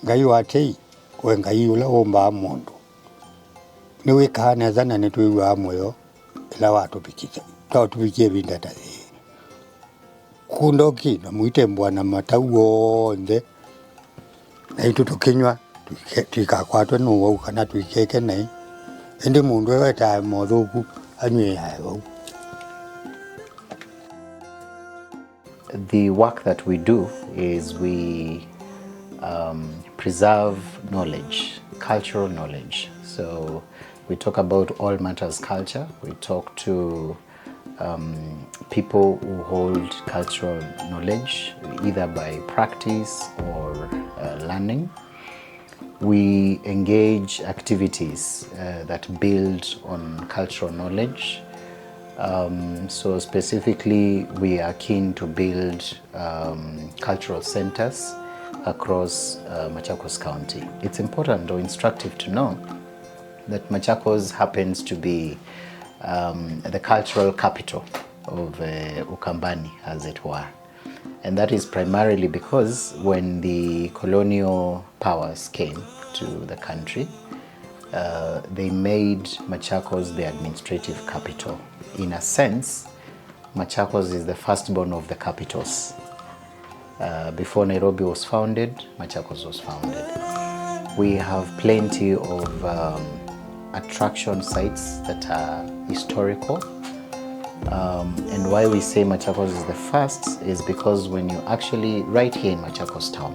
Ngai watei we ngai ula omba mundu ni wikana zana ni tuiwa moyo ila watu pikiza twa tupikie bindata kundoki na muite mbwana matauo nde na itu tukinywa twikakwatwe nuwo kana twikeke nei ndi mundu weta modhuku anywe hayo. The work that we do is we preserve knowledge, cultural knowledge. So we talk about all matters culture. We talk to people who hold cultural knowledge, either by practice or learning. We engage activities that build on cultural knowledge. So specifically, we are keen to build cultural centers across Machakos County. It's important or instructive to know that Machakos happens to be the cultural capital of Ukambani, as it were. And that is primarily because when the colonial powers came to the country, they made Machakos the administrative capital. In a sense, Machakos is the firstborn of the capitals. Before Nairobi was founded, Machakos was founded. We have plenty of attraction sites that are historical. And why we say Machakos is the first is because when you actually, right here in Machakos town,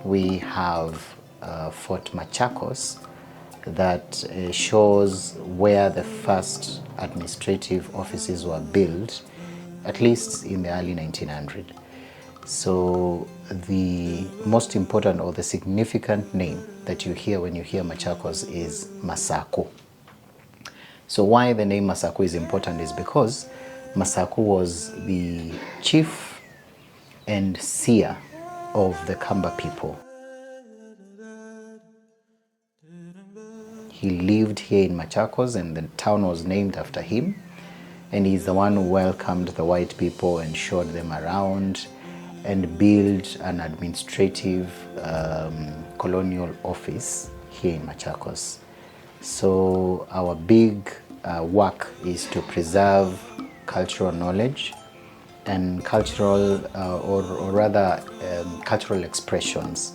we have Fort Machakos that shows where the first administrative offices were built, at least in the early 1900s. So the most important or the significant name that you hear when you hear Machakos is Masako. So why the name Masako is important is because Masako was the chief and seer of the Kamba people. He lived here in Machakos and the town was named after him. And he's the one who welcomed the white people and showed them around and built an administrative colonial office here in Machakos. So our big work is to preserve cultural knowledge and cultural, or rather cultural expressions.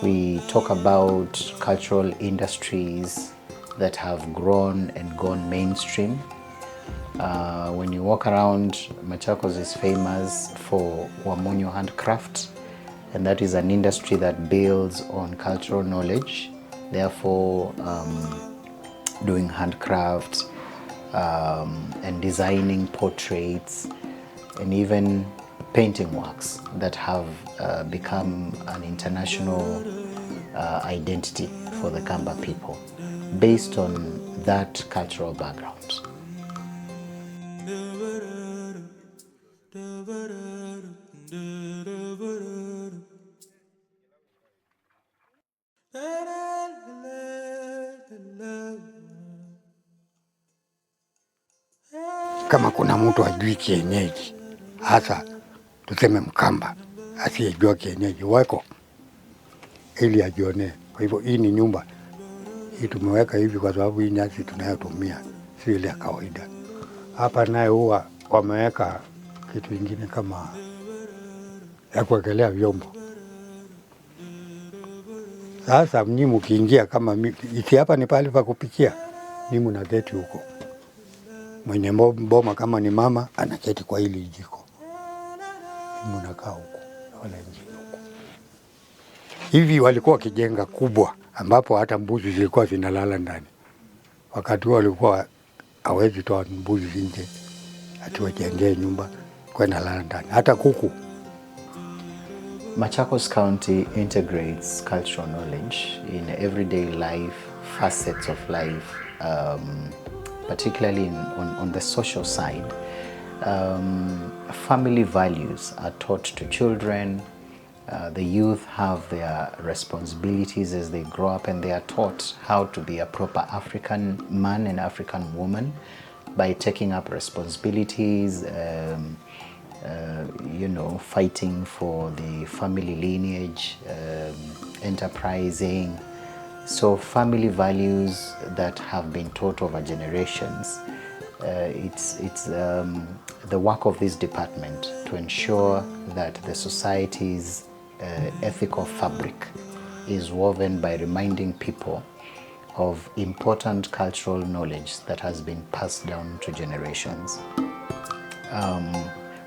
We talk about cultural industries that have grown and gone mainstream. When you walk around, Machakos is famous for Wamonyo handcraft, and that is an industry that builds on cultural knowledge, therefore doing handcraft and designing portraits and even painting works that have become an international identity for the Kamba people based on that cultural background. Kama kuna mtu ajui kienyeji, hasa tuseme Mkamba, asiyejua kienyeji wako ili ajione. Kwa hivyo hii ni nyumba, hii tumeweka hivi kwa sababu hii nyasi tunayotumia si ile ya kawaida. Hapa naye huwa wameweka kitu kingine kama ya kuwekelea vyombo. Sasa mnyi mkiingia kama iki hapa ni pale pa kupikia, ni mnaketi huko. Mwenye mboma kama ni mama anaketi kwa hili jiko. Mnakaa huko wala nje huko. Hivi walikuwa kijenga kubwa ambapo hata mbuzi zilikuwa zinalala ndani. Wakati huo walikuwa hawezi toa mbuzi nje, atiwajengee nyumba kwenda lala ndani, hata kuku. Machakos County integrates cultural knowledge in everyday life, facets of life, particularly on the social side. Family values are taught to children. The youth have their responsibilities as they grow up, and they are taught how to be a proper African man and African woman by taking up responsibilities, fighting for the family lineage, enterprising. So family values that have been taught over generations. It's the work of this department to ensure that the society's ethical fabric is woven by reminding people of important cultural knowledge that has been passed down to generations.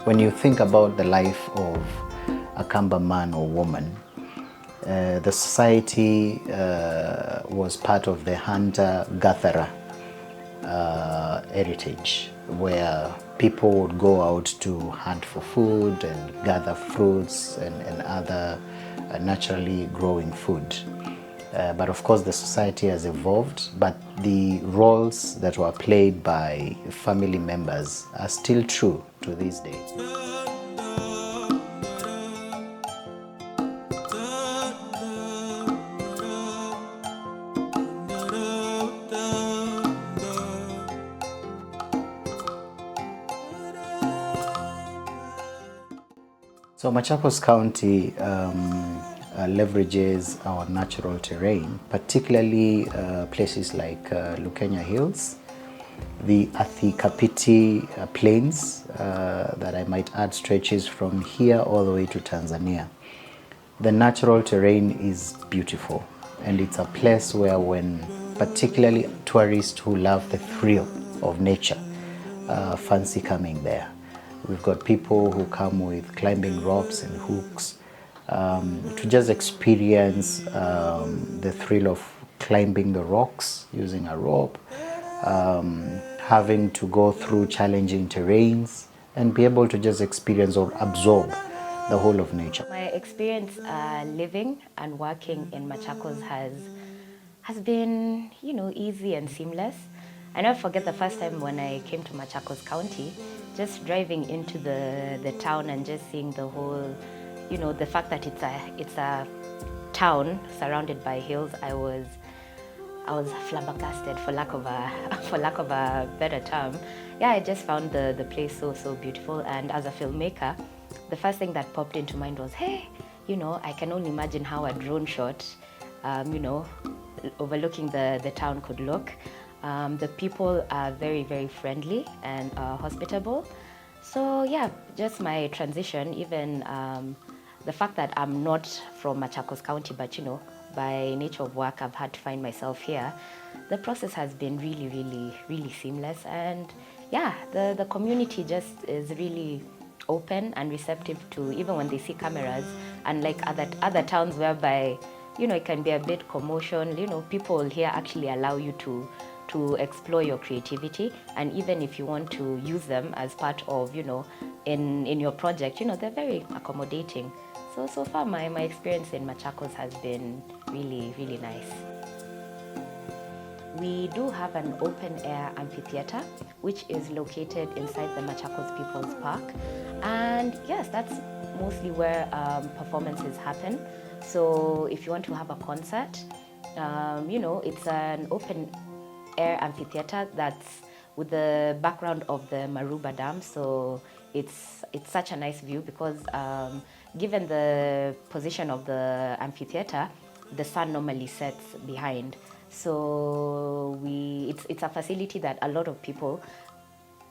When you think about the life of a Kamba man or woman, the society was part of the hunter-gatherer heritage, where people would go out to hunt for food and gather fruits and other naturally growing food. But of course the society has evolved, but the roles that were played by family members are still true to these days. So Machakos County leverages our natural terrain, particularly places like Lukenya Hills, the Athi-Kapiti Plains, that I might add stretches from here all the way to Tanzania. The natural terrain is beautiful, and it's a place where, when particularly tourists who love the thrill of nature fancy coming there. We've got people who come with climbing ropes and hooks to just experience the thrill of climbing the rocks using a rope, having to go through challenging terrains, and be able to just experience or absorb the whole of nature. My experience living and working in Machakos has been, easy and seamless. I never forget the first time when I came to Machakos County, just driving into the town and just seeing the whole, the fact that it's a town surrounded by hills. I was flabbergasted, for lack of a better term. Yeah, I just found the place so beautiful. And as a filmmaker, the first thing that popped into mind was, hey, I can only imagine how a drone shot, overlooking the town could look. The people are very, very friendly and hospitable. So yeah, just my transition, even the fact that I'm not from Machakos County, but by nature of work, I've had to find myself here. The process has been really, really, really seamless. And yeah, the community just is really open and receptive to, even when they see cameras, and like other towns whereby, it can be a bit commotion, people here actually allow you to explore your creativity, and even if you want to use them as part of, in your project, they're very accommodating. So far my experience in Machakos has been really, really nice. We do have an open-air amphitheater, which is located inside the Machakos People's Park. And yes, that's mostly where performances happen. So if you want to have a concert, it's an open-air amphitheater that's with the background of the Masinga Dam. So it's such a nice view because given the position of the amphitheater, the sun normally sets behind. So it's a facility that a lot of people,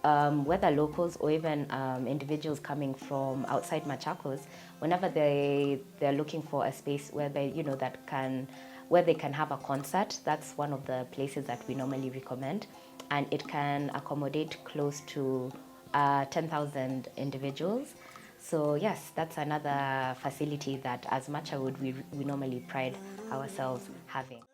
whether locals or even individuals coming from outside Machakos, whenever they're looking for a space where where they can have a concert, that's one of the places that we normally recommend, and it can accommodate close to 10,000 individuals. So yes, that's another facility that as Macha would we normally pride ourselves having.